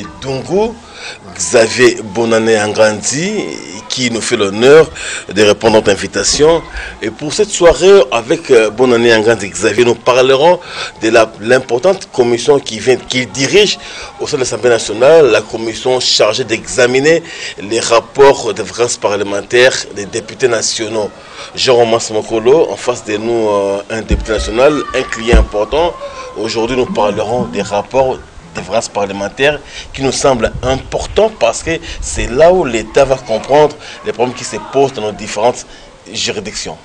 de Dungu, Xavier Bonane Angandi, qui nous fait l'honneur de répondre à notre invitation. Et pour cette soirée, avec Bonane Angandi et Xavier, nous parlerons de l'importante commission qu'il dirige au sein de l'Assemblée nationale, la commission chargée d'examiner les rapports de vacances parlementaires des députés nationaux. Jérôme Masmokolo, en face de nous, un député national, un client important. Aujourd'hui, nous parlerons des rapports des vacances parlementaires qui nous semblent importants parce que c'est là où l'État va comprendre les problèmes qui se posent dans nos différentes juridictions.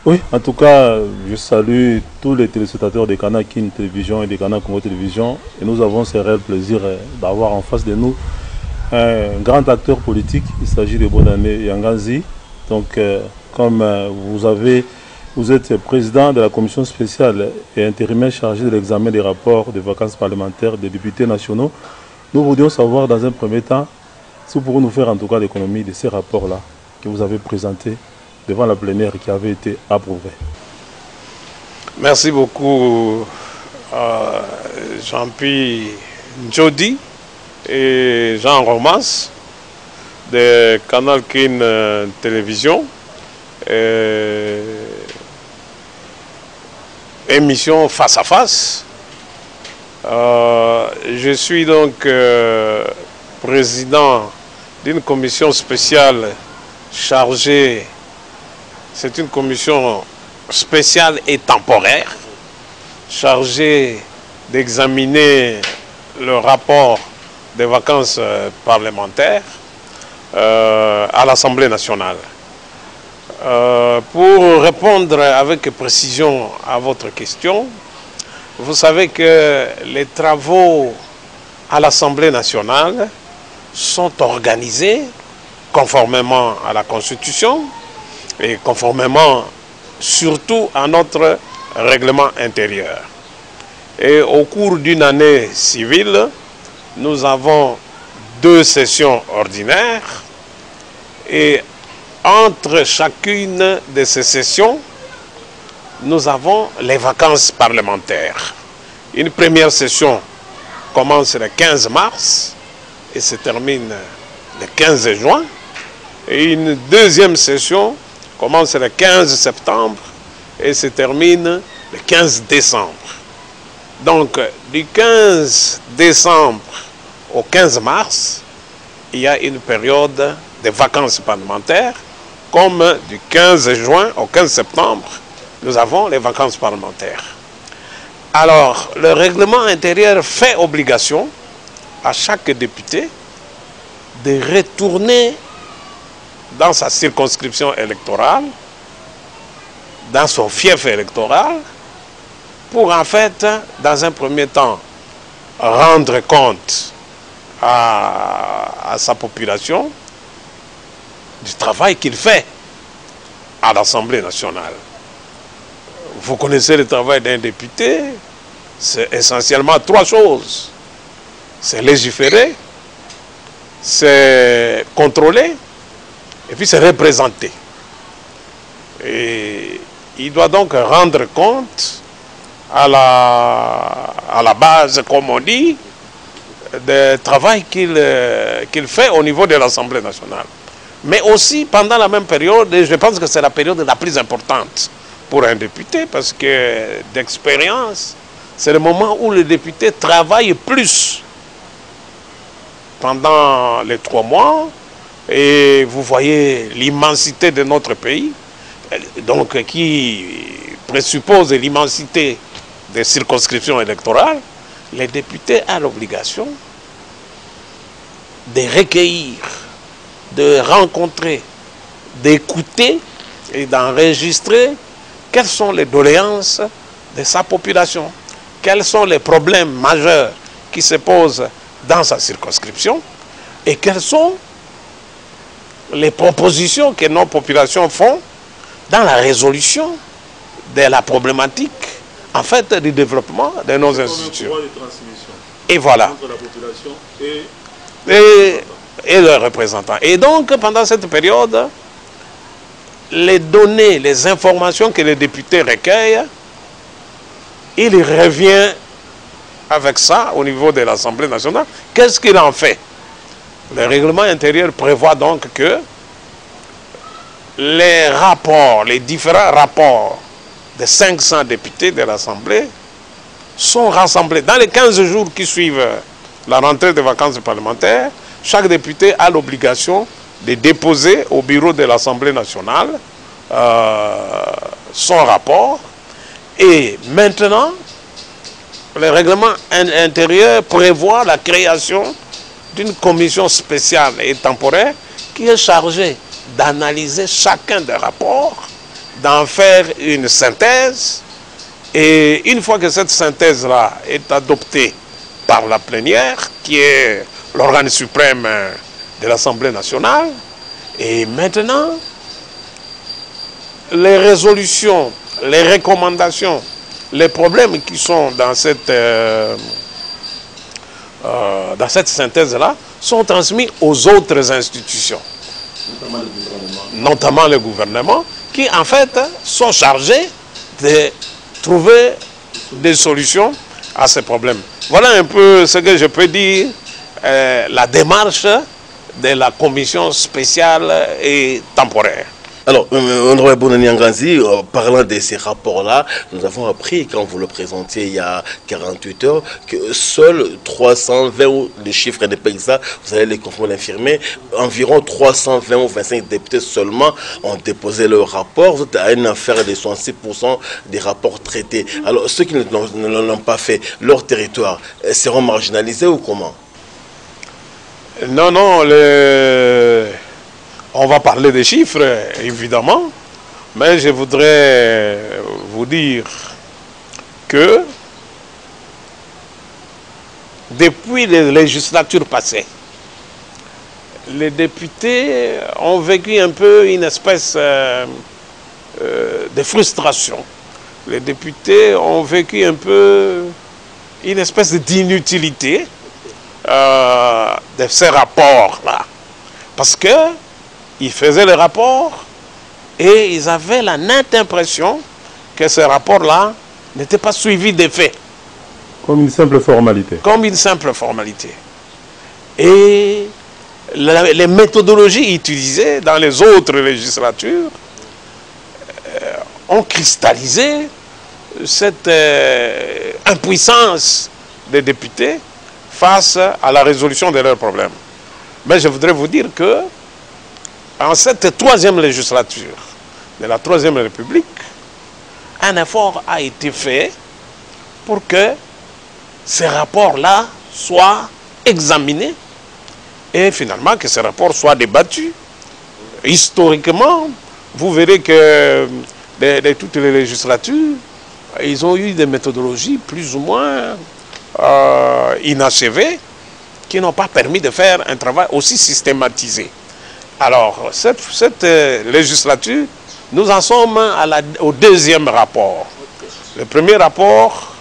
Oui, en tout cas, je salue tous les téléspectateurs de Canal Kin Télévision et de Canal Congo Télévision. Et nous avons ce réel plaisir d'avoir en face de nous un grand acteur politique. Il s'agit de Bonane Yanganzi. Donc, comme vous êtes président de la commission spéciale et intérimaire chargé de l'examen des rapports de vacances parlementaires des députés nationaux, nous voudrions savoir dans un premier temps si vous pourrez nous faire en tout cas l'économie de ces rapports-là que vous avez présentés devant la plénière qui avait été approuvée. Merci beaucoup Jean-Pierre Njodi et Jean Romas de Canal Kin Télévision. Émission face à face. Je suis donc président d'une commission spéciale chargée, c'est une commission spéciale et temporaire, chargée d'examiner le rapport des vacances parlementaires à l'Assemblée nationale. Pour répondre avec précision à votre question, vous savez que les travaux à l'Assemblée nationale sont organisés conformément à la Constitution et conformément surtout à notre règlement intérieur. Et au cours d'une année civile, nous avons 2 sessions ordinaires et entre chacune de ces sessions, nous avons les vacances parlementaires. Une première session commence le 15 mars et se termine le 15 juin. Et une deuxième session commence le 15 septembre et se termine le 15 décembre. Donc, du 15 décembre au 15 mars, il y a une période de vacances parlementaires. Comme du 15 juin au 15 septembre, nous avons les vacances parlementaires. Alors, le règlement intérieur fait obligation à chaque député de retourner dans sa circonscription électorale, dans son fief électoral, pour en fait, dans un premier temps, rendre compte à sa population du travail qu'il fait à l'Assemblée nationale. Vous connaissez le travail d'un député, c'est essentiellement 3 choses. C'est légiférer, c'est contrôler, et puis c'est représenter. Et il doit donc rendre compte à la base, comme on dit, du travail qu'il fait au niveau de l'Assemblée nationale. Mais aussi, pendant la même période, et je pense que c'est la période la plus importante pour un député, parce que d'expérience, c'est le moment où le député travaille plus pendant les 3 mois, et vous voyez l'immensité de notre pays, donc qui présuppose l'immensité des circonscriptions électorales. Les députés ont l'obligation de recueillir, de rencontrer, d'écouter et d'enregistrer quelles sont les doléances de sa population, quels sont les problèmes majeurs qui se posent dans sa circonscription et quelles sont les propositions que nos populations font dans la résolution de la problématique en fait du développement de nos institutions. Et voilà. Entre la population et leurs représentants. Et donc, pendant cette période, les données, les informations que les députés recueillent, il revient avec ça au niveau de l'Assemblée nationale. Qu'est-ce qu'il en fait? Le règlement intérieur prévoit donc que les rapports, les différents rapports des 500 députés de l'Assemblée sont rassemblés. Dans les 15 jours qui suivent la rentrée des vacances parlementaires, chaque député a l'obligation de déposer au bureau de l'Assemblée nationale son rapport. Et maintenant, le règlement intérieur prévoit la création d'une commission spéciale et temporaire qui est chargée d'analyser chacun des rapports, d'en faire une synthèse, et une fois que cette synthèse-là est adoptée par la plénière, qui est l'organe suprême de l'Assemblée nationale, et maintenant, les résolutions, les recommandations, les problèmes qui sont dans cette synthèse-là sont transmis aux autres institutions, notamment le gouvernement, qui en fait sont chargés de trouver des solutions à ces problèmes. Voilà un peu ce que je peux dire, la démarche de la commission spéciale et temporaire. Alors, Honorable Bonani Nganzi, parlant de ces rapports-là, nous avons appris, quand vous le présentiez il y a 48 heures, que seuls 320, les chiffres n'est pas exact, vous allez les confirmer, l'infirmer, environ 320 ou 25 députés seulement ont déposé leur rapport. Vous êtes à une affaire de 66% des rapports traités. Alors, ceux qui ne l'ont pas fait, leur territoire, seront marginalisés ou comment? Non, non, on va parler des chiffres, évidemment, mais je voudrais vous dire que depuis les législatures passées, les députés ont vécu un peu une espèce de frustration. Les députés ont vécu un peu une espèce d'inutilité de ces rapports-là. Parce que ils faisaient les rapports et ils avaient la nette impression que ces rapports-là n'étaient pas suivis d'effet. Comme une simple formalité. Comme une simple formalité. Et les méthodologies utilisées dans les autres législatures ont cristallisé cette impuissance des députés face à la résolution de leurs problèmes. Mais je voudrais vous dire que en cette troisième législature de la Troisième République, un effort a été fait pour que ces rapports-là soient examinés et finalement que ces rapports soient débattus. Historiquement, vous verrez que de toutes les législatures, ils ont eu des méthodologies plus ou moins inachevées qui n'ont pas permis de faire un travail aussi systématisé. Alors, cette législature, nous en sommes au deuxième rapport. Le premier rapport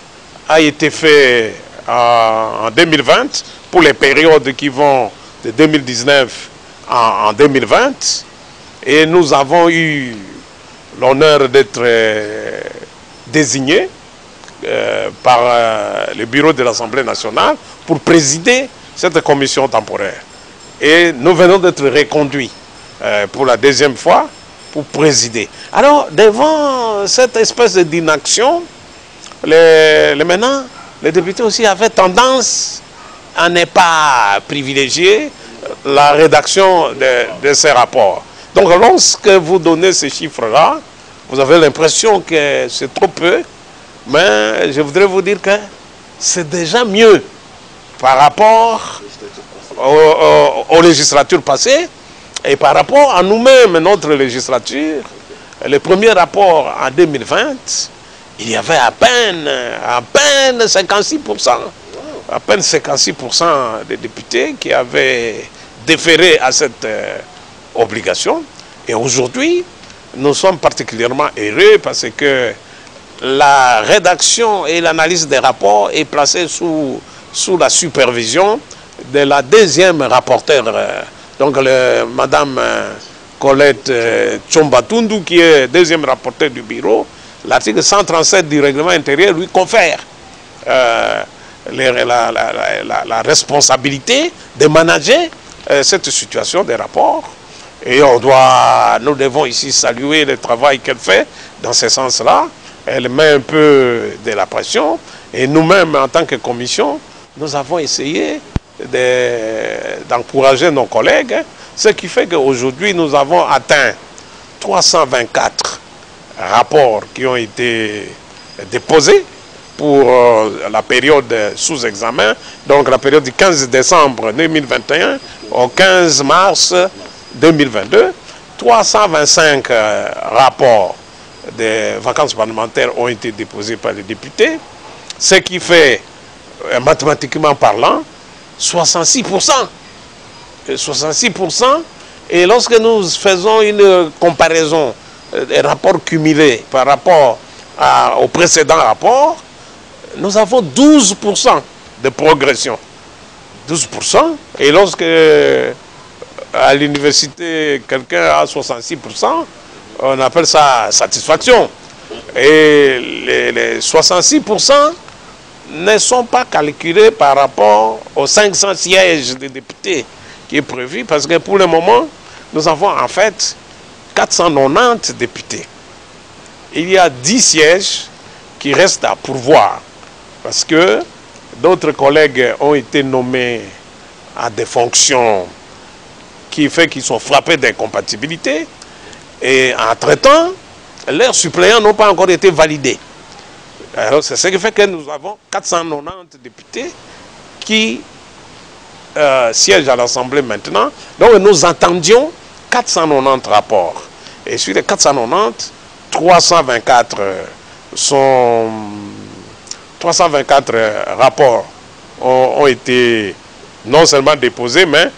a été fait en 2020, pour les périodes qui vont de 2019 en 2020. Et nous avons eu l'honneur d'être désignés par le bureau de l'Assemblée nationale pour présider cette commission temporaire. Et nous venons d'être reconduits pour la deuxième fois pour présider. Alors, devant cette espèce d'inaction, maintenant, les députés aussi avaient tendance à ne pas privilégier la rédaction de ces rapports. Donc, lorsque vous donnez ces chiffres-là, vous avez l'impression que c'est trop peu, mais je voudrais vous dire que c'est déjà mieux par rapport aux législatures passées et par rapport à nous-mêmes, notre législature. Le premier rapport en 2020, il y avait à peine 56%. À peine 56% des députés qui avaient déféré à cette obligation. Et aujourd'hui, nous sommes particulièrement heureux parce que la rédaction et l'analyse des rapports est placée sous la supervision de la deuxième rapporteure, donc Madame Colette Tchombatundu, qui est deuxième rapporteure du bureau. L'article 137 du règlement intérieur lui confère la responsabilité de manager cette situation des rapports. Et nous devons ici saluer le travail qu'elle fait dans ce sens-là. Elle met un peu de la pression. Et nous-mêmes, en tant que commission, nous avons essayé d'encourager nos collègues. Ce qui fait qu'aujourd'hui, nous avons atteint 324 rapports qui ont été déposés pour la période sous examen, donc la période du 15 décembre 2021 au 15 mars 2022. 325 rapports des vacances parlementaires ont été déposés par les députés, ce qui fait, mathématiquement parlant, 66%. 66%. Et lorsque nous faisons une comparaison des rapports cumulés par rapport au précédent rapport, nous avons 12% de progression. 12%. Et lorsque à l'université quelqu'un a 66%, on appelle ça satisfaction. Et les 66% ne sont pas calculés par rapport aux 500 sièges de députés qui est prévu, parce que pour le moment, nous avons en fait 490 députés. Il y a 10 sièges qui restent à pourvoir, parce que d'autres collègues ont été nommés à des fonctions qui fait qu'ils sont frappés d'incompatibilité, et entre-temps, leurs suppléants n'ont pas encore été validés. Alors c'est ce qui fait que nous avons 490 députés qui siègent à l'Assemblée maintenant. Donc nous entendions 490 rapports. Et sur les 490, 324 rapports ont été non seulement déposés, mais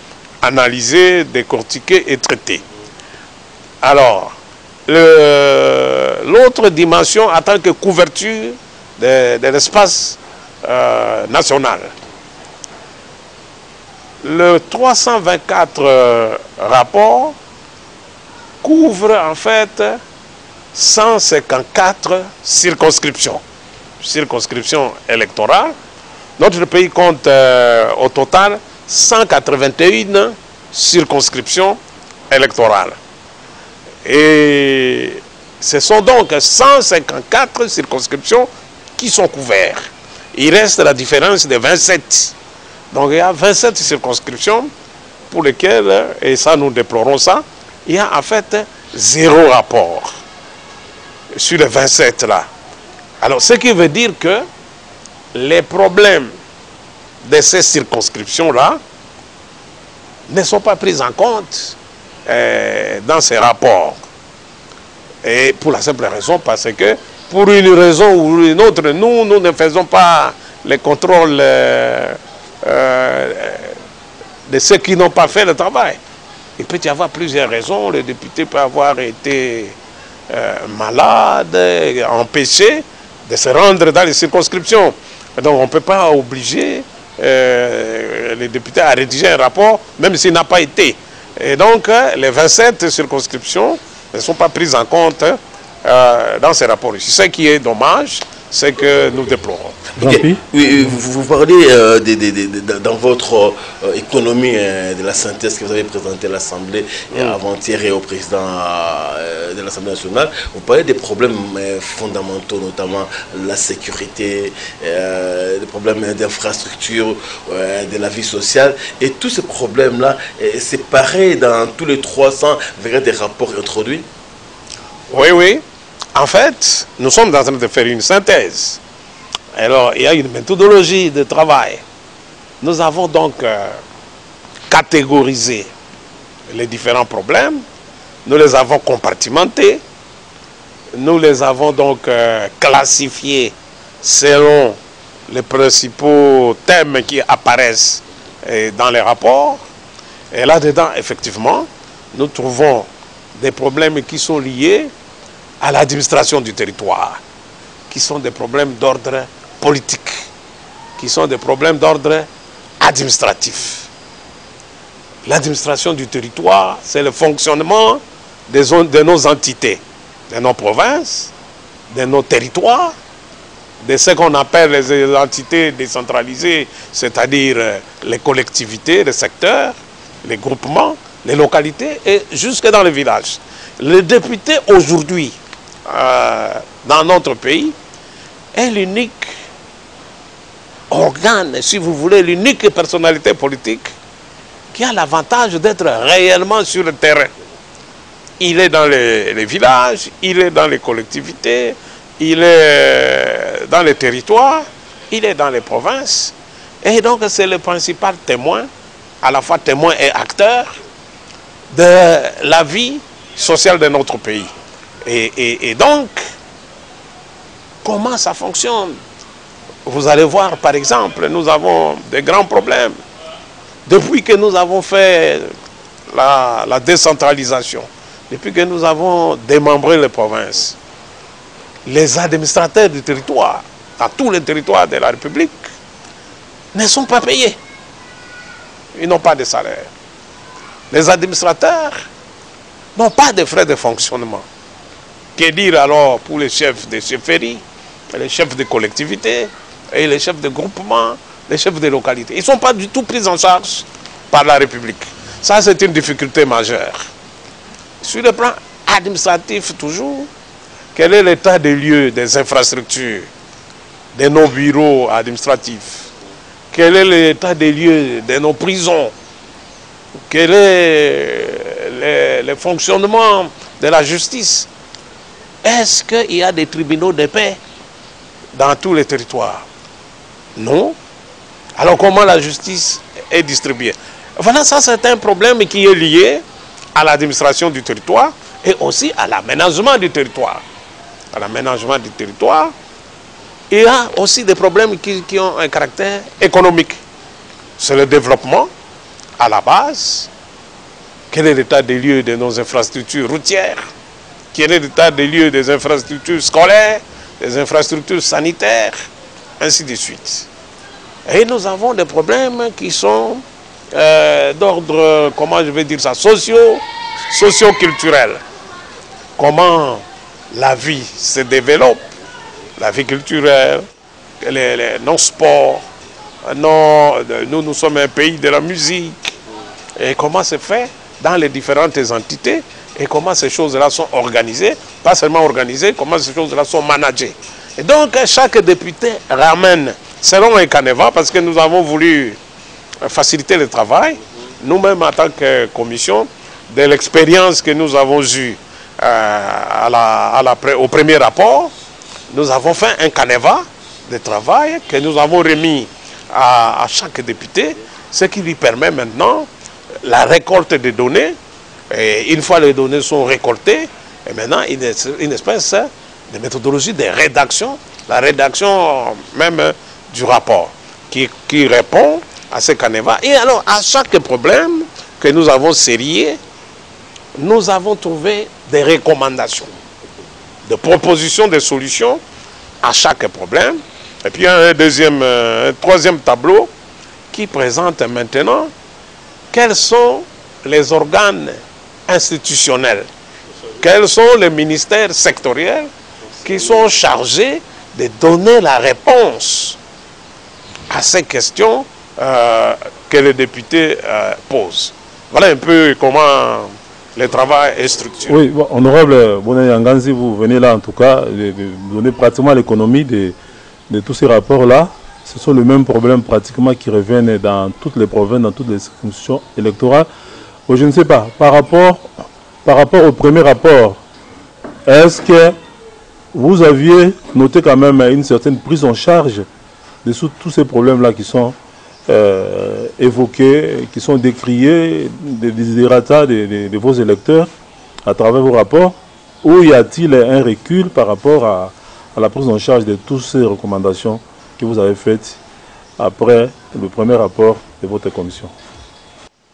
analysés, décortiqués et traités. Alors, l'autre dimension en tant que couverture de l'espace national. Le 324 rapports couvre en fait 154 circonscriptions électorales. Notre pays compte au total 181 circonscriptions électorales. Et ce sont donc 154 circonscriptions qui sont couvertes. Il reste la différence de 27. Donc il y a 27 circonscriptions pour lesquelles, et ça nous déplorons ça, il y a en fait 0 rapport sur les 27 là. Alors ce qui veut dire que les problèmes de ces circonscriptions là ne sont pas pris en compte dans ces rapports. Et pour la simple raison parce que pour une raison ou une autre, nous ne faisons pas les contrôles de ceux qui n'ont pas fait le travail. Il peut y avoir plusieurs raisons. Le député peut avoir été malade, empêché de se rendre dans les circonscriptions. Donc on ne peut pas obliger les députés à rédiger un rapport, même s'il n'a pas été. Et donc les 27 circonscriptions ne sont pas prises en compte dans ces rapports ici. Ce qui est dommage, c'est que nous déplorons. Okay. Oui, vous parlez dans votre économie de la synthèse que vous avez présentée à l'Assemblée avant-hier et au président de l'Assemblée nationale. Vous parlez des problèmes fondamentaux, notamment la sécurité, des problèmes d'infrastructure, de la vie sociale. Et tous ces problèmes-là, c'est pareil dans tous les 300 des rapports introduits? Oui. En fait, nous sommes en train de faire une synthèse. Alors, il y a une méthodologie de travail. Nous avons donc catégorisé les différents problèmes. Nous les avons compartimentés. Nous les avons donc classifiés selon les principaux thèmes qui apparaissent dans les rapports. Et là-dedans, effectivement, nous trouvons des problèmes qui sont liés à l'administration du territoire, qui sont des problèmes d'ordre politique, qui sont des problèmes d'ordre administratif. L'administration du territoire, c'est le fonctionnement de nos entités, de nos provinces, de nos territoires, de ce qu'on appelle les entités décentralisées, c'est-à-dire les collectivités, les secteurs, les groupements, les localités et jusque dans les villages. Le député aujourd'hui, dans notre pays, est l'unique organe, si vous voulez, l'unique personnalité politique qui a l'avantage d'être réellement sur le terrain. Il est dans les villages, il est dans les collectivités, il est dans les territoires, il est dans les provinces. Et donc c'est le principal témoin, à la fois témoin et acteur, de la vie sociale de notre pays. Et donc, comment ça fonctionne? Vous allez voir, par exemple, nous avons des grands problèmes. Depuis que nous avons fait la décentralisation, depuis que nous avons démembré les provinces, les administrateurs du territoire, dans tous les territoires de la République, ne sont pas payés. Ils n'ont pas de salaire. Les administrateurs n'ont pas de frais de fonctionnement. Que dire alors pour les chefs de chefferie, les chefs de collectivités et les chefs de groupement, les chefs de localité? Ils ne sont pas du tout pris en charge par la République. Ça, c'est une difficulté majeure. Sur le plan administratif, toujours, quel est l'état des lieux, des infrastructures, de nos bureaux administratifs? Quel est l'état des lieux de nos prisons? Quel est le fonctionnement de la justice? Est-ce qu'il y a des tribunaux de paix dans tous les territoires? Non. Alors comment la justice est distribuée? Voilà, ça c'est un problème qui est lié à l'administration du territoire et aussi à l'aménagement du territoire. À l'aménagement du territoire, il y a aussi des problèmes qui ont un caractère économique. C'est le développement à la base. Quel est l'état des lieux de nos infrastructures routières? Quel est l'état des lieux des infrastructures scolaires, des infrastructures sanitaires, ainsi de suite. Et nous avons des problèmes qui sont d'ordre, comment je vais dire ça, socio-culturel. Comment la vie se développe, la vie culturelle, nos sports, nous sommes un pays de la musique. Et comment c'est fait dans les différentes entités et comment ces choses-là sont organisées, pas seulement organisées, comment ces choses-là sont managées. Et donc chaque député ramène, selon un canevas, parce que nous avons voulu faciliter le travail, nous-mêmes en tant que commission, de l'expérience que nous avons eue au premier rapport, nous avons fait un canevas de travail que nous avons remis à chaque député, ce qui lui permet maintenant la récolte des données. Et une fois les données sont récoltées, et maintenant une espèce de méthodologie de rédaction, la rédaction même du rapport, qui répond à ce canevas. Et alors, à chaque problème que nous avons sérié, nous avons trouvé des recommandations, des propositions, des solutions à chaque problème. Et puis, un troisième tableau qui présente maintenant quels sont les organes institutionnels, quels sont les ministères sectoriels qui sont chargés de donner la réponse à ces questions que les députés posent. Voilà un peu comment le travail est structuré. Oui, bon, honorable Bonani Anganzi, vous venez là en tout cas de donner pratiquement l'économie de tous ces rapports-là. Ce sont les mêmes problèmes pratiquement qui reviennent dans toutes les provinces, dans toutes les circonscriptions électorales. Bon, je ne sais pas, par rapport au premier rapport, est-ce que vous aviez noté quand même une certaine prise en charge de tous ces problèmes-là qui sont évoqués, qui sont décriés, des desiderata de vos électeurs à travers vos rapports, ou y a-t-il un recul par rapport à la prise en charge de toutes ces recommandations que vous avez faites après le premier rapport de votre commission?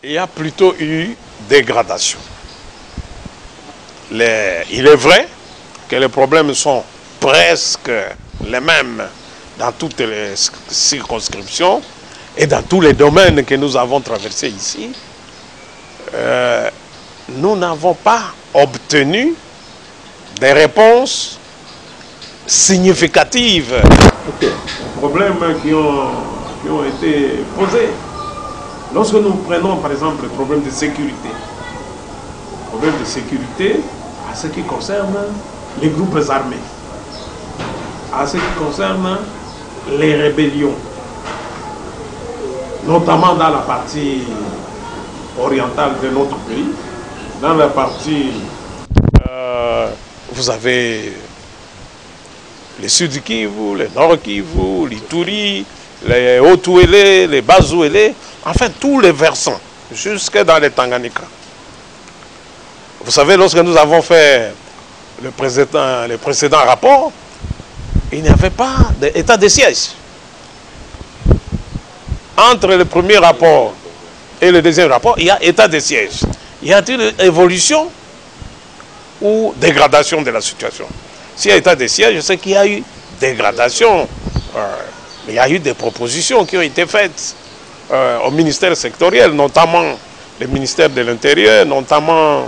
Il y a plutôt eu dégradation. Il est vrai que les problèmes sont presque les mêmes dans toutes les circonscriptions et dans tous les domaines que nous avons traversés ici. Nous n'avons pas obtenu des réponses significatives. Okay. Problèmes qui ont été posés. Lorsque nous prenons par exemple le problème de sécurité, à ce qui concerne les groupes armés, à ce qui concerne les rébellions, notamment dans la partie orientale de notre pays, dans la partie, vous avez les Sud Kivu, les Nord Kivu, l'Ituri, les Haut-Ouélé, les Bas-Ouélé, enfin tous les versants, jusque dans les Tanganyika. Vous savez, lorsque nous avons fait le précédent rapport, il n'y avait pas d'état de siège. Entre le premier rapport et le deuxième rapport, il y a état de siège. Y a-t-il évolution ou dégradation de la situation? S'il y a état de siège, je sais qu'il y a eu dégradation. Il y a eu des propositions qui ont été faites au ministère sectoriel, notamment le ministère de l'Intérieur, notamment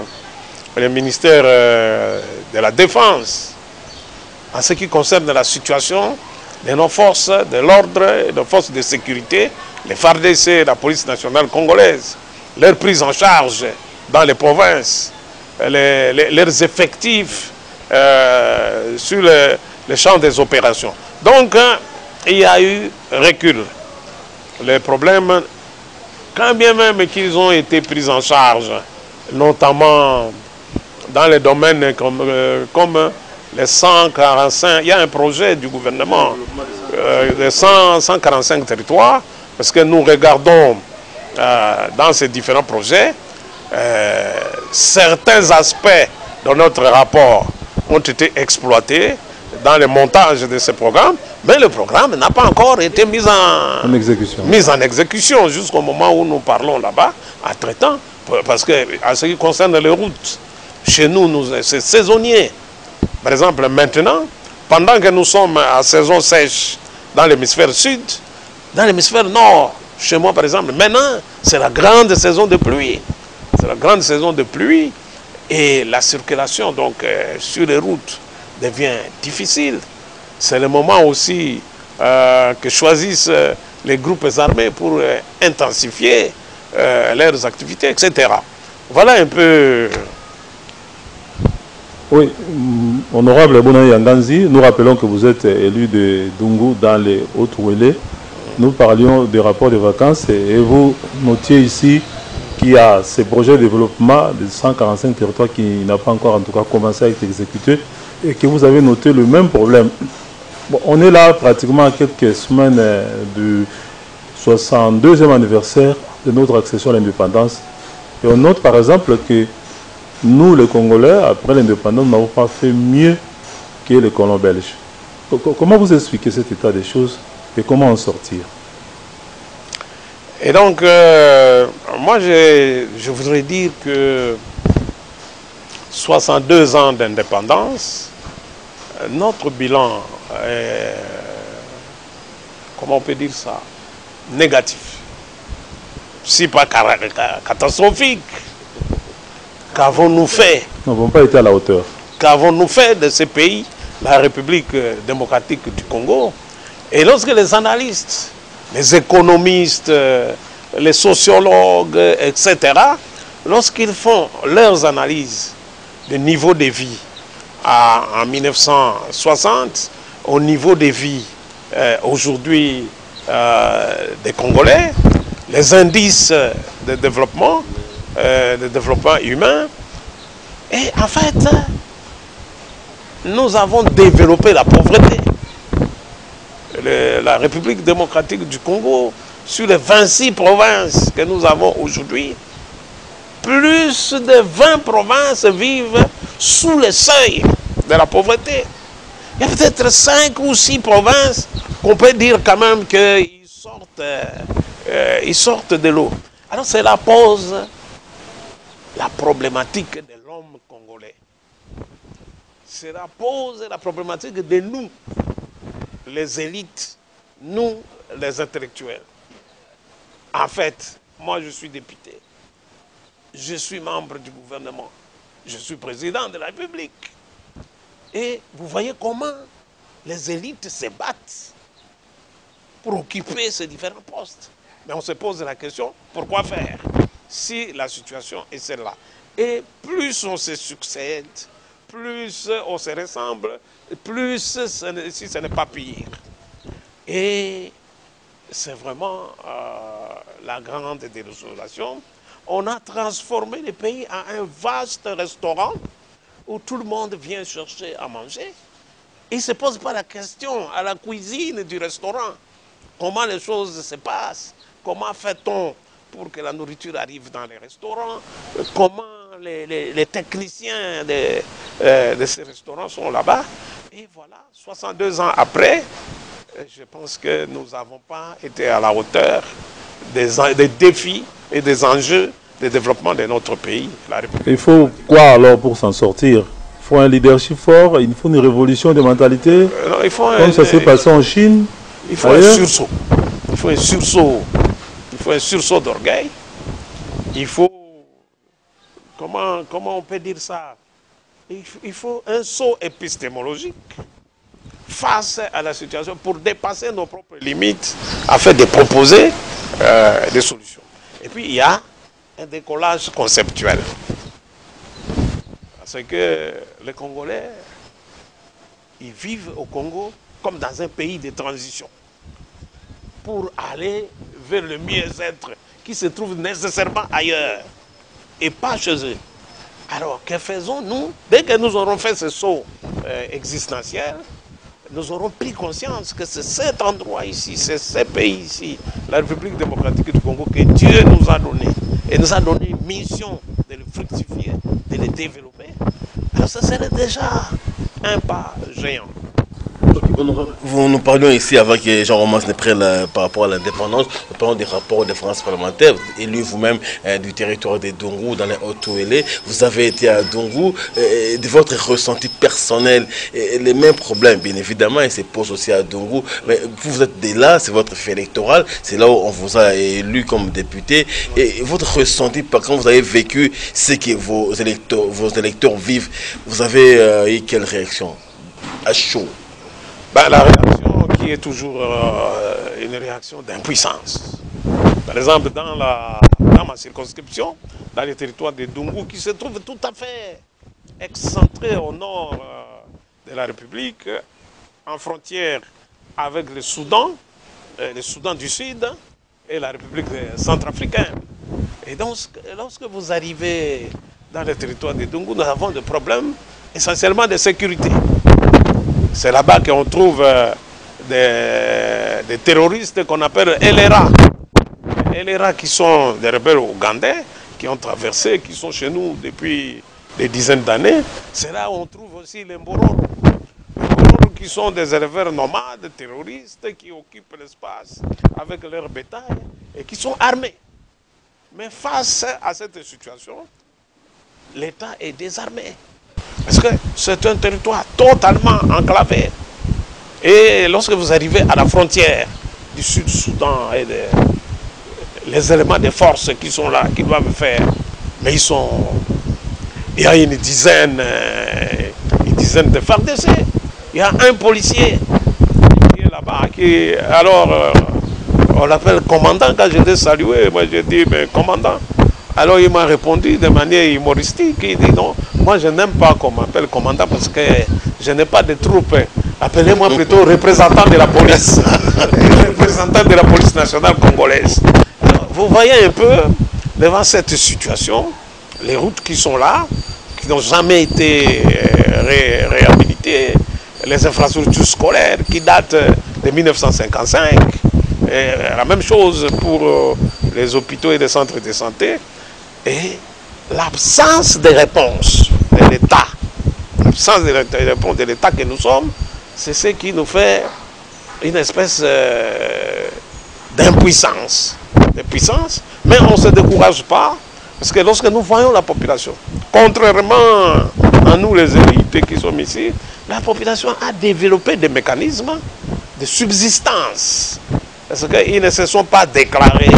le ministère de la Défense, en ce qui concerne la situation de nos forces de l'ordre et de forces de sécurité, les FARDC, la police nationale congolaise, leur prise en charge dans les provinces, leurs effectifs sur le champ des opérations. Donc, il y a eu recul. Les problèmes, quand bien même qu'ils ont été pris en charge, notamment dans les domaines comme les 145, il y a un projet du gouvernement de 145 territoires, parce que nous regardons dans ces différents projets, certains aspects de notre rapport ont été exploités dans le montage de ce programme, mais le programme n'a pas encore été mis en exécution jusqu'au moment où nous parlons là-bas, à traitant, parce que en ce qui concerne les routes, chez nous, c'est saisonnier. Par exemple, maintenant, pendant que nous sommes à saison sèche dans l'hémisphère sud, dans l'hémisphère nord, chez moi par exemple, maintenant, c'est la grande saison de pluie. C'est la grande saison de pluie et la circulation donc sur les routes devient difficile. C'est le moment aussi que choisissent les groupes armés pour intensifier leurs activités, etc. Voilà un peu... Oui, honorable Bonané Yanganzi, nous rappelons que vous êtes élu de Dungu dans les Hautes-Ouélé. Nous parlions des rapports de vacances et vous notiez ici qu'il y a ces projets de développement de 145 territoires qui n'a pas encore en tout cas commencé à être exécuté et que vous avez noté le même problème. Bon, on est là pratiquement à quelques semaines du 62e anniversaire de notre accession à l'indépendance et on note par exemple que nous, les Congolais, après l'indépendance, n'avons pas fait mieux que les colons belges. Comment vous expliquez cet état des choses et comment en sortir? Et donc, moi, je voudrais dire que 62 ans d'indépendance, notre bilan est, comment on peut dire ça, négatif. Si pas catastrophique. Qu'avons-nous fait? Nous n'avons pas été à la hauteur. Qu'avons-nous fait de ce pays, la République démocratique du Congo? Et lorsque les analystes, les économistes, les sociologues, etc., lorsqu'ils font leurs analyses du niveau de vie en 1960, au niveau de vie aujourd'hui des Congolais, les indices de développement humain. Et en fait, nous avons développé la pauvreté. La République démocratique du Congo, sur les 26 provinces que nous avons aujourd'hui, plus de 20 provinces vivent sous le seuil de la pauvreté. Il y a peut-être 5 ou 6 provinces qu'on peut dire quand même qu'ils sortent de l'eau. Alors cela pose la problématique de l'homme congolais. Cela pose la problématique de nous, les élites, nous, les intellectuels. En fait, moi je suis député, je suis membre du gouvernement, je suis président de la République. Et vous voyez comment les élites se battent pour occuper ces différents postes. Mais on se pose la question, pourquoi faire si la situation est celle-là? Et plus on se succède, plus on se ressemble, plus si ce n'est pas pire. Et c'est vraiment la grande désolation. On a transformé le pays en un vaste restaurant où tout le monde vient chercher à manger. Il ne se pose pas la question à la cuisine du restaurant. Comment les choses se passent? Comment fait-on pour que la nourriture arrive dans les restaurants? Comment les techniciens de ces restaurants sont là-bas? Et voilà, 62 ans après, je pense que nous n'avons pas été à la hauteur des défis et des enjeux de développement de notre pays, la République. Il faut quoi alors pour s'en sortir? Il faut un leadership fort, il faut une révolution de mentalité, Non, il faut comme ça s'est passé en Chine. Il faut un sursaut. Il faut un sursaut. Il faut un sursaut d'orgueil. Il faut... Comment on peut dire ça? Il faut un saut épistémologique face à la situation pour dépasser nos propres limites afin de proposer des solutions. Et puis il y a un décollage conceptuel. Parce que les Congolais, ils vivent au Congo comme dans un pays de transition pour aller vers le mieux-être qui se trouve nécessairement ailleurs et pas chez eux. Alors, que faisons-nous? Dès que nous aurons fait ce saut existentiel, nous aurons pris conscience que c'est cet endroit ici, c'est ce pays ici, la République démocratique du Congo, que Dieu nous a donné. Et nous a donné une mission de le fructifier, de le développer. Alors, ce serait déjà un pas géant. Nous parlions ici, avant que Jean-Romance ne prenne par rapport à l'indépendance, nous parlons des rapports de France parlementaire, élu vous-même du territoire de Dongou, dans les Hautes-Ouélé. Vous avez été à Dongou, de votre ressenti personnel, les mêmes problèmes, bien évidemment, ils se posent aussi à Dongou. Mais vous êtes de là, c'est votre fait électoral, c'est là où on vous a élu comme député. Et votre ressenti, quand vous avez vécu ce que vos électeurs vivent, vous avez eu quelle réaction? À chaud? La réaction qui est toujours une réaction d'impuissance. Par exemple, dans ma circonscription, dans le territoire de Dongou, qui se trouve tout à fait excentré au nord de la République, en frontière avec le Soudan du Sud et la République centrafricaine. Et donc, lorsque vous arrivez dans le territoire de Dongou, nous avons des problèmes essentiellement de sécurité. C'est là-bas qu'on trouve des terroristes qu'on appelle LRA. LRA qui sont des rebelles ougandais, qui ont traversé, qui sont chez nous depuis des dizaines d'années. C'est là où on trouve aussi les Mbororo. Les Mbororo qui sont des éleveurs nomades, terroristes, qui occupent l'espace avec leur bétail et qui sont armés. Mais face à cette situation, l'État est désarmé. Parce que c'est un territoire totalement enclavé. Et lorsque vous arrivez à la frontière du Sud-Soudan et les éléments de force qui sont là, qui doivent faire, mais il y a une dizaine de FARDC. Il y a un policier qui est là-bas, alors on l'appelle commandant. Quand je l'ai salué, moi j'ai dit, mais commandant. Alors il m'a répondu de manière humoristique, il dit non, moi je n'aime pas qu'on m'appelle commandant parce que je n'ai pas de troupes. Appelez-moi plutôt représentant de la police, représentant de la police nationale congolaise. Alors, vous voyez un peu, devant cette situation, les routes qui sont là, qui n'ont jamais été réhabilitées, les infrastructures scolaires qui datent de 1955, et la même chose pour les hôpitaux et les centres de santé. Et l'absence de réponse de l'État, l'absence de réponse de l'État que nous sommes, c'est ce qui nous fait une espèce d'impuissance. Mais on ne se décourage pas, parce que lorsque nous voyons la population, contrairement à nous les élites qui sommes ici, la population a développé des mécanismes de subsistance. Parce qu'ils ne se sont pas déclarés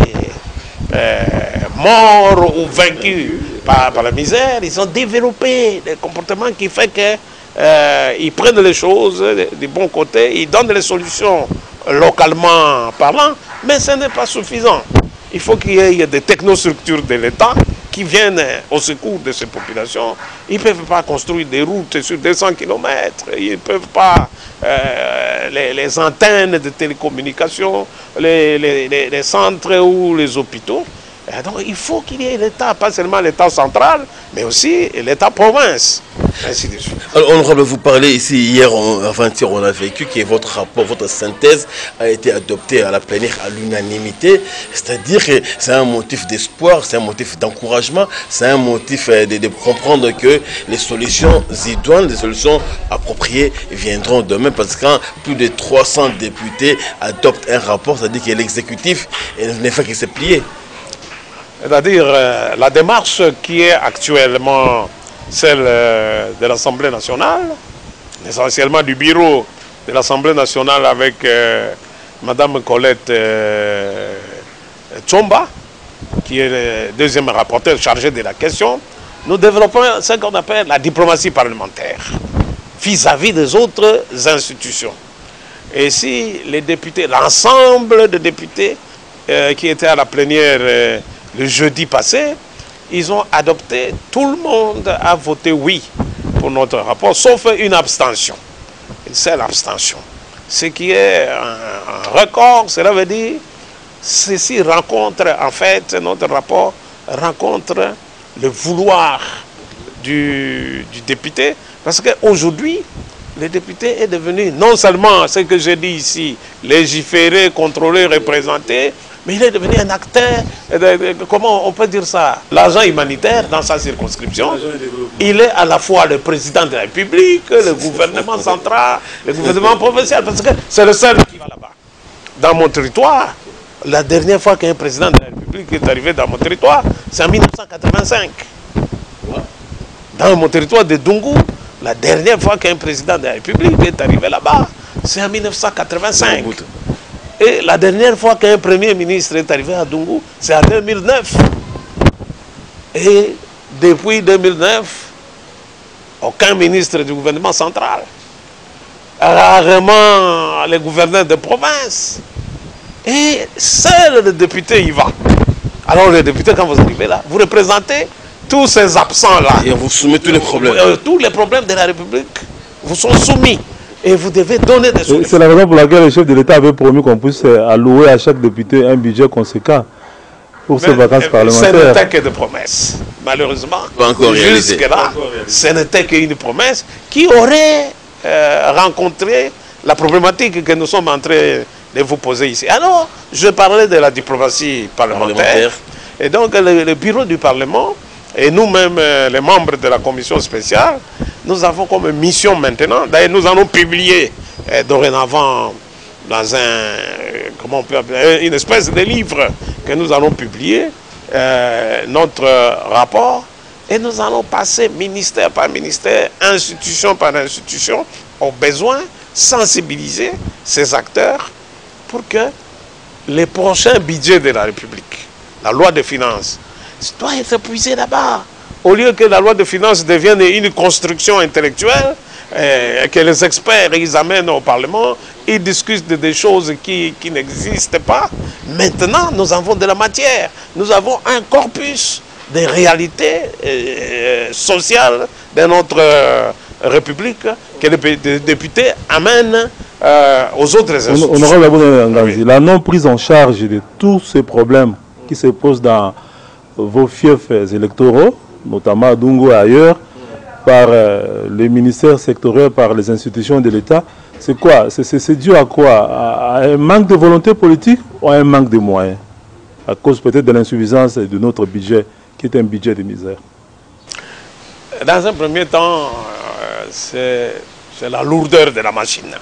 morts ou vaincus par la misère. Ils ont développé des comportements qui font ils prennent les choses du bon côté, ils donnent les solutions localement parlant, mais ce n'est pas suffisant. Il faut qu'il y ait des technostructures de l'État qui viennent au secours de ces populations. Ils ne peuvent pas construire des routes sur 200 km, ils ne peuvent pas les antennes de télécommunications, les centres ou les hôpitaux. Et donc il faut qu'il y ait l'État, pas seulement l'État central, mais aussi l'État-province. Ainsi de suite. Alors, honorable, vous parlez ici, hier, avant-hier, on a vécu que votre rapport, votre synthèse a été adoptée à la plénière à l'unanimité. C'est-à-dire que c'est un motif d'espoir, c'est un motif d'encouragement, c'est un motif de comprendre que les solutions idoines, les solutions appropriées viendront demain. Parce que quand plus de 300 députés adoptent un rapport, c'est-à-dire que l'exécutif ne fait que se plier. C'est-à-dire la démarche qui est actuellement celle de l'Assemblée nationale, essentiellement du bureau de l'Assemblée nationale avec Mme Colette Tchomba, qui est le deuxième rapporteur chargé de la question. Nous développons ce qu'on appelle la diplomatie parlementaire vis-à-vis des autres institutions. Et si les députés, l'ensemble des députés qui étaient à la plénière le jeudi passé, ils ont adopté, tout le monde a voté oui pour notre rapport, sauf une abstention, une seule abstention. Ce qui est un record, cela veut dire, ceci rencontre, en fait, notre rapport rencontre le vouloir du député, parce qu'aujourd'hui, le député est devenu non seulement ce que j'ai dit ici, légiférer, contrôler, représenter, mais il est devenu un acteur, comment on peut dire ça, l'agent humanitaire dans sa circonscription. Il est à la fois le président de la République, le gouvernement central, le gouvernement provincial, parce que c'est le seul qui va là-bas. Dans mon territoire, la dernière fois qu'un président de la République est arrivé dans mon territoire, c'est en 1985. Dans mon territoire de Dungu, la dernière fois qu'un président de la République est arrivé là-bas, c'est en 1985. Et la dernière fois qu'un premier ministre est arrivé à Dungu, c'est en 2009. Et depuis 2009, aucun ministre du gouvernement central. Rarement les gouverneurs de province. Et seul le député y va. Alors le député, quand vous arrivez là, vous représentez tous ces absents-là. Et on vous soumet tous les problèmes. Tous les problèmes de la République vous sont soumis. Et vous devez donner des solutions. C'est la raison pour laquelle le chef de l'État avait promis qu'on puisse allouer à chaque député un budget conséquent pour ses vacances parlementaires. Ce n'était que des promesses. Malheureusement, jusque-là, ce n'était qu'une promesse qui aurait rencontré la problématique que nous sommes en train de vous poser ici. Alors, je parlais de la diplomatie parlementaire. Et donc, le bureau du Parlement et nous-mêmes, les membres de la commission spéciale, nous avons comme mission maintenant, d'ailleurs nous allons publier dorénavant dans comment on peut appeler, une espèce de livre que nous allons publier, notre rapport, et nous allons passer ministère par ministère, institution par institution, au besoin sensibiliser ces acteurs pour que les prochains budgets de la République, la loi de finances, doit être puisé là-bas. Au lieu que la loi de finances devienne une construction intellectuelle, que les experts ils amènent au Parlement, ils discutent des choses qui n'existent pas. Maintenant, nous avons de la matière. Nous avons un corpus de réalités sociales de notre République que les députés amènent aux autres institutions. Honorable, la non prise en charge de tous ces problèmes qui se posent dans vos fiefs électoraux, notamment à Dungu et ailleurs, par les ministères sectoriels, par les institutions de l'État, c'est quoi? C'est dû à quoi? À un manque de volonté politique ou à un manque de moyens? À cause peut-être de l'insuffisance de notre budget, qui est un budget de misère. Dans un premier temps, c'est la lourdeur de la machine.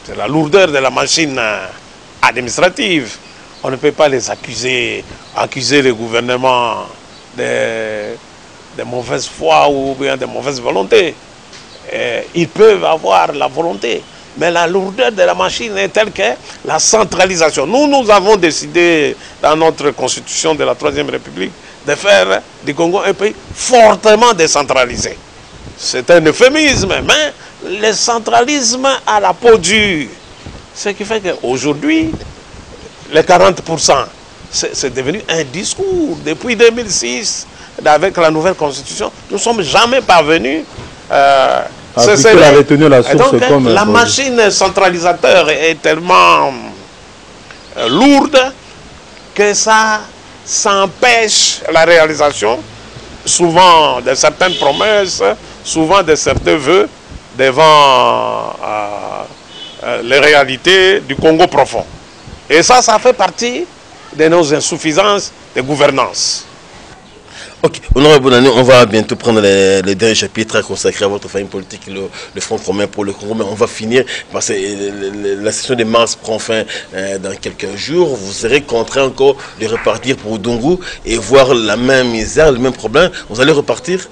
C'est la lourdeur de la machine administrative. On ne peut pas les accuser le gouvernement de mauvaise foi ou bien de mauvaise volonté. Ils peuvent avoir la volonté, mais la lourdeur de la machine est telle que la centralisation. Nous avons décidé dans notre constitution de la Troisième République de faire du Congo un pays fortement décentralisé. c'est un euphémisme, mais le centralisme à la peau dure. Ce qui fait qu'aujourd'hui, les 40%, c'est devenu un discours. Depuis 2006, avec la nouvelle constitution, nous ne sommes jamais parvenus. Retenu la source donc, comme la machine centralisateur est tellement lourde que ça empêche la réalisation souvent de certaines promesses, souvent de certains vœux devant les réalités du Congo profond. Et ça fait partie de nos insuffisances de gouvernance. Ok, honorable Bonane, on va bientôt prendre les derniers chapitres consacrés à votre famille politique, le Front commun pour le Congo, mais on va finir parce que la session de mars prend fin dans quelques jours. Vous serez contraint encore de repartir pour Dungu et voir la même misère, le même problème. Vous allez repartir?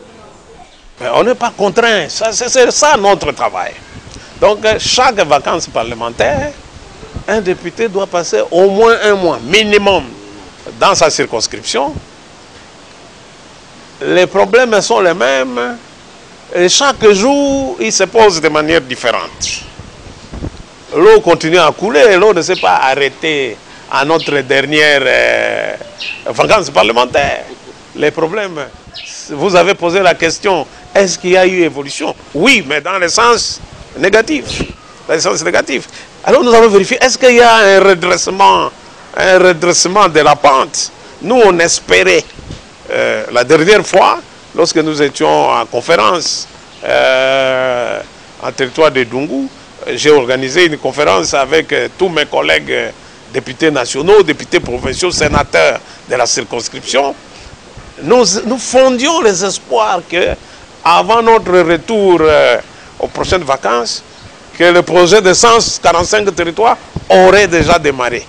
Mais on n'est pas contraint, c'est ça notre travail. Donc chaque vacances parlementaire, un député doit passer au moins un mois minimum dans sa circonscription. Les problèmes sont les mêmes et chaque jour, ils se posent de manière différente. L'eau continue à couler, l'eau ne s'est pas arrêtée à notre dernière vacances parlementaire. Les problèmes, vous avez posé la question, est-ce qu'il y a eu évolution? Oui, mais dans le sens négatif. Dans le sens négatif. Alors nous avons vérifié, est-ce qu'il y a un redressement de la pente? Nous, on espérait. La dernière fois, lorsque nous étions en conférence en territoire de Dungu, j'ai organisé une conférence avec tous mes collègues députés nationaux, députés provinciaux, sénateurs de la circonscription. Nous fondions les espoirs que, avant notre retour aux prochaines vacances, que le projet de 145 territoires aurait déjà démarré.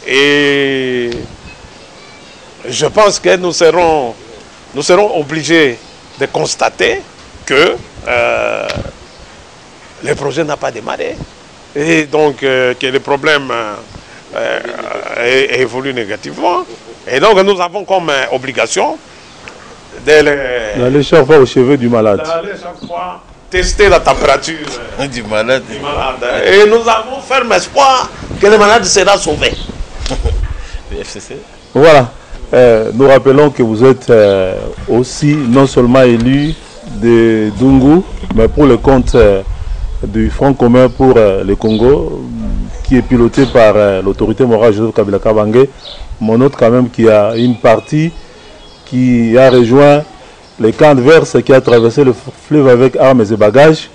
Et je pense que nous serons obligés de constater que le projet n'a pas démarré. Et donc que le problème évolue négativement. Et donc nous avons comme obligation d'aller chaque fois au chevet du malade. D'aller chaque fois tester la température du malade. Et nous avons ferme espoir que le malade sera sauvé. Le FCC. Voilà. Nous rappelons que vous êtes aussi non seulement élu de Dungu, mais pour le compte du Front commun pour le Congo, qui est piloté par l'autorité morale Joseph Kabila Kabange, mon autre quand même qui a une partie qui a rejoint les camps adverses, qui a traversé le fleuve avec armes et bagages.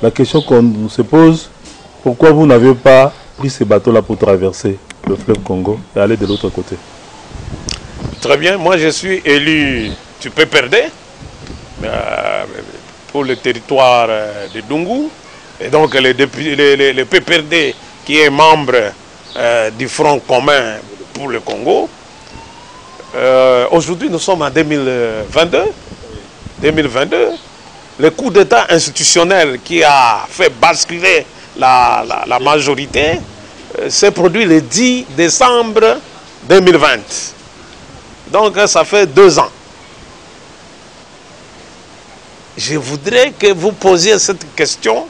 La question qu'on se pose, pourquoi vous n'avez pas pris ces bateaux-là pour traverser le fleuve Congo et aller de l'autre côté? Très bien, moi je suis élu du PPRD pour le territoire de Dungu. Et donc le PPRD qui est membre du Front commun pour le Congo. Aujourd'hui nous sommes en 2022. Le coup d'État institutionnel qui a fait basculer la majorité s'est produit le 10 décembre 2020. Donc ça fait 2 ans. Je voudrais que vous posiez cette question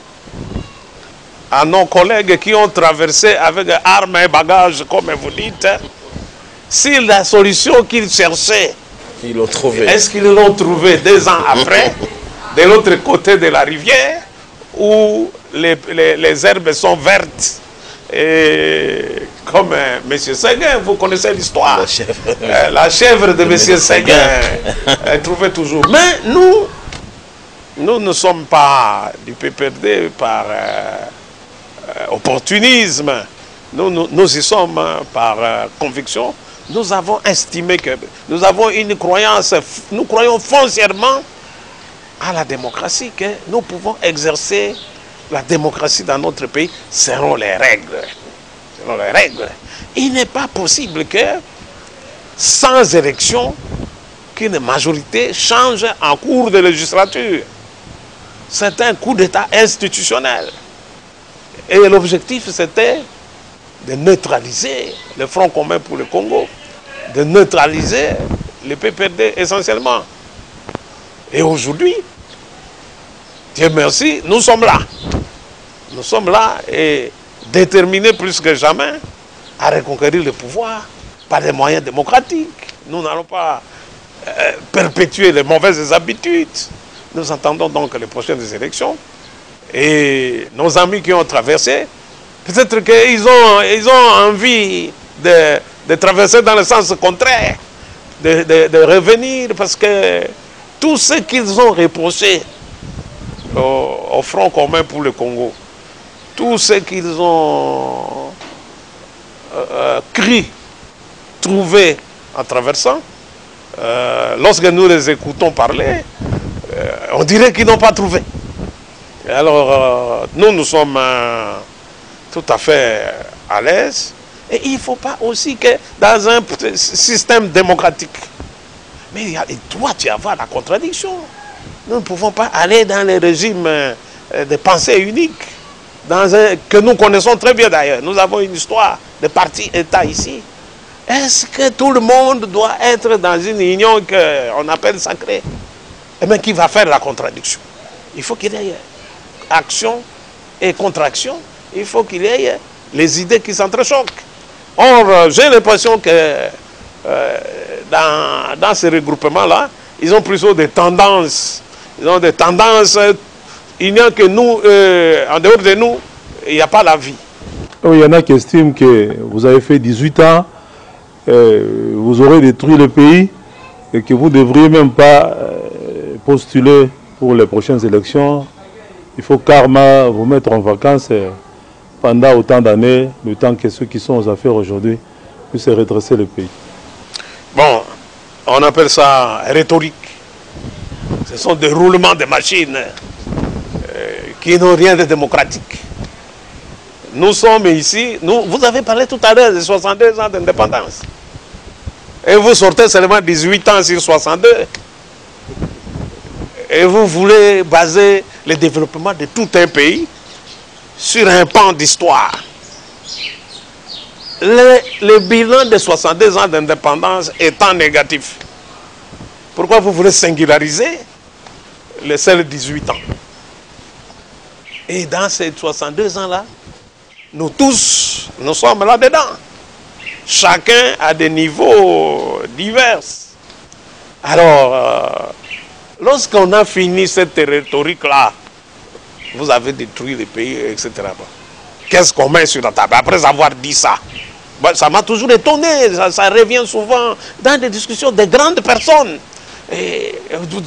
à nos collègues qui ont traversé avec armes et bagages, comme vous dites, si la solution qu'ils cherchaient, ils l'ont trouvé. Est-ce qu'ils l'ont trouvé 2 ans après, de l'autre côté de la rivière, où les herbes sont vertes? Et comme M. Séguin, vous connaissez l'histoire. La chèvre de M. Séguin est trouvée toujours. Mais nous ne sommes pas du PPRD par opportunisme. Nous y sommes par conviction. Nous avons estimé que nous avons une croyance, nous croyons foncièrement à la démocratie, que nous pouvons exercer la démocratie dans notre pays selon les règles. Selon les règles. Il n'est pas possible que, sans élection, qu'une majorité change en cours de législature. C'est un coup d'État institutionnel. Et l'objectif, c'était de neutraliser le Front commun pour le Congo, de neutraliser le PPRD essentiellement. Et aujourd'hui, Dieu merci, nous sommes là. Nous sommes là et déterminés plus que jamais à reconquérir le pouvoir par des moyens démocratiques. Nous n'allons pas perpétuer les mauvaises habitudes. Nous attendons donc les prochaines élections. Et nos amis qui ont traversé, peut-être qu'ils ont envie de traverser dans le sens contraire, de revenir, parce que tout ce qu'ils ont reproché au Front commun pour le Congo, tout ce qu'ils ont cru trouver en traversant, lorsque nous les écoutons parler, on dirait qu'ils n'ont pas trouvé. Et alors, nous sommes tout à fait à l'aise. Et il ne faut pas aussi que dans un système démocratique, mais il doit y avoir la contradiction. Nous ne pouvons pas aller dans les régimes de pensée unique, que nous connaissons très bien d'ailleurs. Nous avons une histoire de parti-État ici. Est-ce que tout le monde doit être dans une union qu'on appelle sacrée? Eh bien, qui va faire la contradiction? Il faut qu'il y ait action et contraction. Il faut qu'il y ait les idées qui s'entrechoquent. Or, j'ai l'impression que dans ces regroupements-là, ils ont plutôt des tendances. Ils ont des tendances. Il n'y a que nous, en dehors de nous, il n'y a pas la vie. Il y en a qui estiment que vous avez fait 18 ans, vous aurez détruit le pays et que vous ne devriez même pas postuler pour les prochaines élections. Il faut karma vous mettre en vacances pendant autant d'années, le temps que ceux qui sont aux affaires aujourd'hui puissent redresser le pays. Bon, on appelle ça rhétorique. Ce sont des roulements de machines qui n'ont rien de démocratique. Nous sommes ici, vous avez parlé tout à l'heure de 62 ans d'indépendance. Et vous sortez seulement 18 ans sur 62. Et vous voulez baser le développement de tout un pays sur un pan d'histoire. Le bilan de 62 ans d'indépendance étant négatif, pourquoi vous voulez singulariser les seuls 18 ans? Et dans ces 62 ans-là, nous tous, nous sommes là-dedans. Chacun a des niveaux divers. Alors, lorsqu'on a fini cette rhétorique-là, vous avez détruit le pays, etc. Qu'est-ce qu'on met sur la table après avoir dit ça? Ça m'a toujours étonné, ça revient souvent dans des discussions de grandes personnes. Et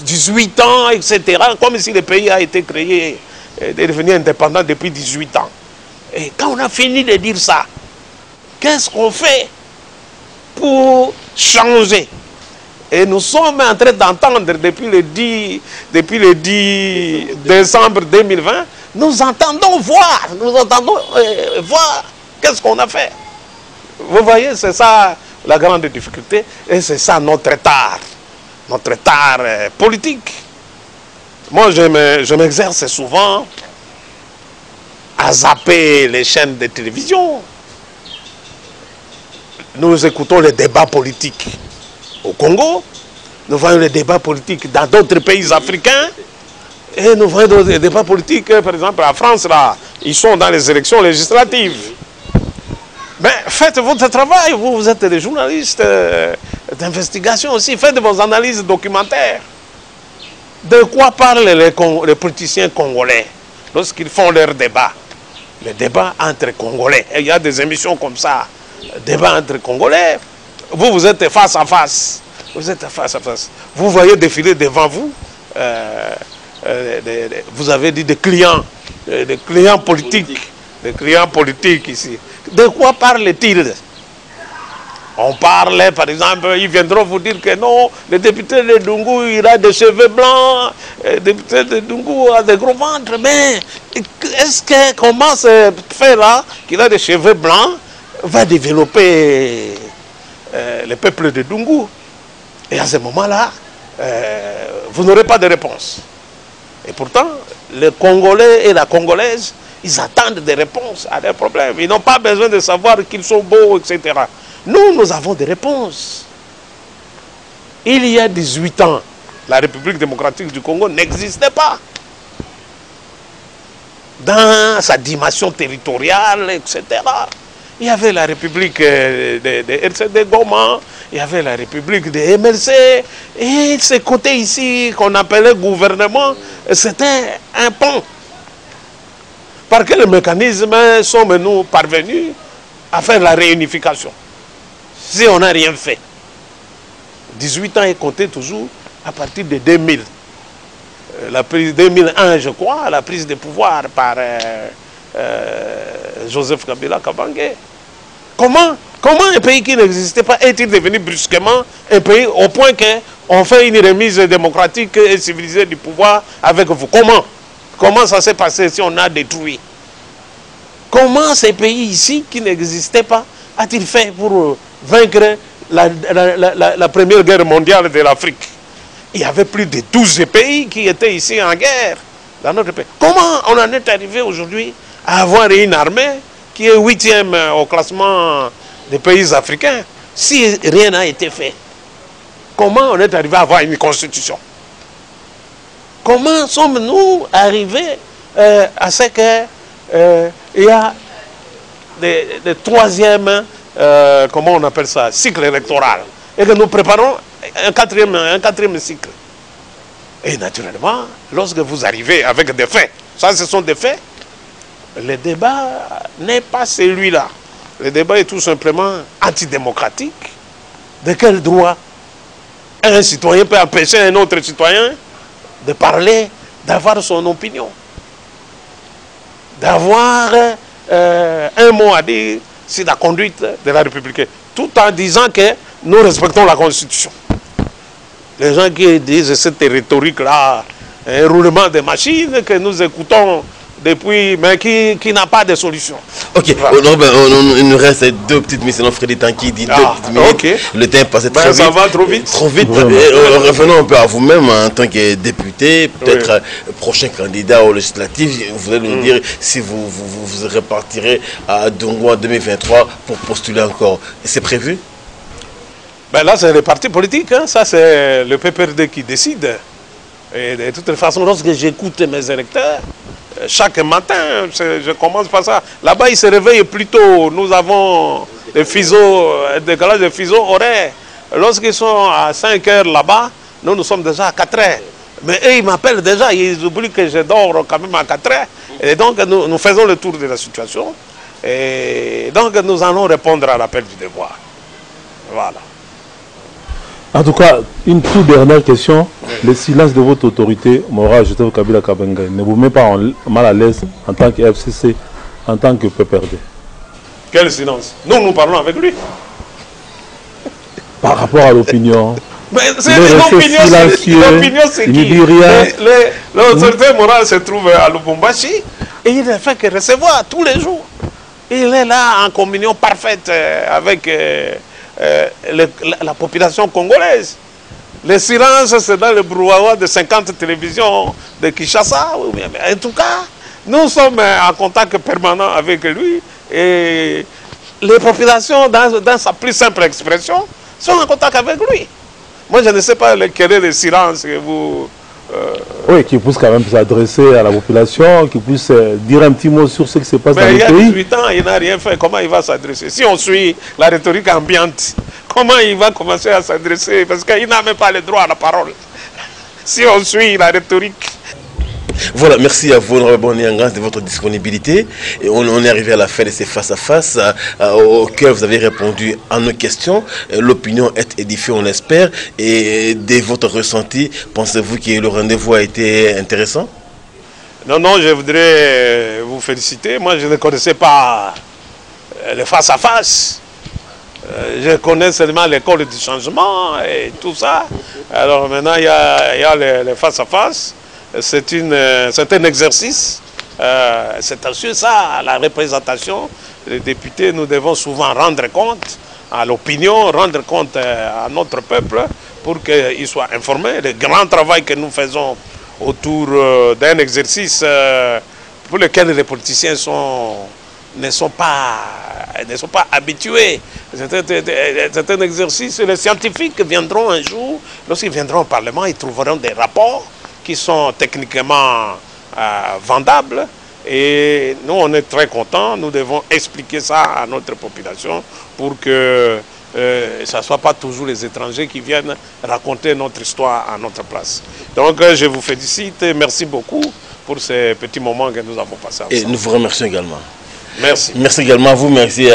18 ans, etc. Comme si le pays a été créé, est devenu indépendant depuis 18 ans. Et quand on a fini de dire ça, qu'est-ce qu'on fait pour changer? Et nous sommes en train d'entendre depuis le 10 décembre 2020, nous entendons voir qu'est-ce qu'on a fait. Vous voyez, c'est ça la grande difficulté et c'est ça notre retard politique. Moi, je m'exerce souvent à zapper les chaînes de télévision. Nous écoutons les débats politiques au Congo, nous voyons les débats politiques dans d'autres pays africains, et nous voyons des débats politiques, par exemple, en France, là, ils sont dans les élections législatives. Mais faites votre travail, vous êtes des journalistes d'investigation aussi, faites vos analyses documentaires. De quoi parlent les politiciens congolais lorsqu'ils font leurs débats? Les débats entre Congolais. Et il y a des émissions comme ça, débats entre Congolais. Vous êtes face à face. Vous êtes face à face. Vous voyez défiler devant vous, vous avez dit des clients politiques. Des clients politiques ici. De quoi parlent-ils? On parlait, par exemple, ils viendront vous dire que non, le député de Dungu, il a des cheveux blancs, le député de Dungu a des gros ventres, mais comment ce fait-là, qu'il a des cheveux blancs, va développer le peuple de Dungu? Et à ce moment-là, vous n'aurez pas de réponse. Et pourtant, les Congolais et la Congolaise, ils attendent des réponses à leurs problèmes. Ils n'ont pas besoin de savoir qu'ils sont beaux, etc. Nous avons des réponses. Il y a 18 ans, la République démocratique du Congo n'existait pas. dans sa dimension territoriale, etc. Il y avait la République de RCD Goma, il y avait la République de MLC, et ce côté ici qu'on appelait gouvernement, c'était un pont. Par quel mécanisme sommes-nous parvenus à faire la réunification si on n'a rien fait? 18 ans est compté toujours à partir de 2000. La prise 2001, je crois, la prise de pouvoir par Joseph Kabila Kabange. Comment un pays qui n'existait pas est-il devenu brusquement un pays au point qu'on fait une remise démocratique et civilisée du pouvoir avec vous? Comment ça s'est passé si on a détruit? Comment ces pays ici qui n'existaient pas a-t-il fait pour vaincre la première guerre mondiale de l'Afrique? Il y avait plus de 12 pays qui étaient ici en guerre dans notre pays. Comment on en est arrivé aujourd'hui à avoir une armée qui est 8e au classement des pays africains si rien n'a été fait? Comment on est arrivé à avoir une constitution? Comment sommes-nous arrivés à ce qu'il y a des troisième, comment on appelle ça, cycle électoral, et que nous préparons un quatrième cycle? Et naturellement, lorsque vous arrivez avec des faits, ça ce sont des faits, le débat n'est pas celui-là. Le débat est tout simplement antidémocratique. De quel droit un citoyen peut empêcher un autre citoyen de parler, d'avoir son opinion, d'avoir un mot à dire sur la conduite de la République, tout en disant que nous respectons la Constitution? Les gens qui disent cette rhétorique-là, un roulement de machines que nous écoutons depuis, mais qui n'a pas de solution. Ok, voilà. Il nous reste deux petites minutes, sinon Freddy Tanki dit 2 petites minutes. Okay. Le temps est passé très vite. Ça va trop vite. Trop vite. Revenons un peu à vous-même en tant que député, peut-être prochain candidat aux législatives. Vous allez nous dire si vous repartirez à Dongo en 2023 pour postuler encore. C'est prévu? Ben là, c'est les partis politiques. Hein. Ça, c'est le PPRD qui décide. Et de toute façon, lorsque j'écoute mes électeurs, chaque matin, je commence par ça. Là-bas, ils se réveillent plus tôt. Nous avons des décalage de fuseaux horaires. Lorsqu'ils sont à 5 heures là-bas, nous sommes déjà à 4 heures. Mais eux, ils m'appellent déjà. Ils oublient que je dors quand même à 4 heures. Et donc, nous faisons le tour de la situation. Et donc, nous allons répondre à l'appel du devoir. Voilà. En tout cas, une toute dernière question. Le silence de votre autorité, Mora Joseph Kabila Kabange, ne vous met pas mal à l'aise en tant que FCC, en tant que PPRD? Quel silence? Nous parlons avec lui. Par rapport à l'opinion. L'opinion, c'est qui? L'autorité morale se trouve à Lubumbashi et il ne fait que recevoir tous les jours. Il est là en communion parfaite avec la population congolaise. Le silence, c'est dans le brouhaha de 50 télévisions de Kinshasa. En tout cas, nous sommes en contact permanent avec lui et les populations, dans sa plus simple expression, sont en contact avec lui. Moi, je ne sais pas quel est le silence que vous... Oui, qui puisse quand même s'adresser à la population, qui puisse dire un petit mot sur ce qui se passe dans le pays. Il y a 18 ans, il n'a rien fait. Comment il va s'adresser? Si on suit la rhétorique ambiante, comment il va commencer à s'adresser? Parce qu'il n'a même pas le droit à la parole. Si on suit la rhétorique. Voilà, merci à vous, Honorable Niangas, de votre disponibilité. Et on est arrivé à la fin de ces face-à-face auxquels vous avez répondu à nos questions. L'opinion est édifiée, on l'espère. Et de votre ressenti, pensez-vous que le rendez-vous a été intéressant? Non, je voudrais vous féliciter. Moi, je ne connaissais pas le face-à-face. Je connais seulement l'école du changement et tout ça. Alors maintenant, il y a le face-à-face. C'est un exercice. C'est assuré ça, la représentation. Les députés, nous devons souvent rendre compte à l'opinion, rendre compte à notre peuple pour qu'il soit informé. Le grand travail que nous faisons autour d'un exercice pour lequel les politiciens ne sont pas habitués. C'est un exercice. Les scientifiques viendront un jour, lorsqu'ils viendront au Parlement, ils trouveront des rapports qui sont techniquement vendables Et nous, on est très contents. Nous devons expliquer ça à notre population pour que ce ne soit pas toujours les étrangers qui viennent raconter notre histoire à notre place. Donc, je vous félicite et merci beaucoup pour ces petits moments que nous avons passés ensemble. Et nous vous remercions également. Merci. Merci également à vous. Merci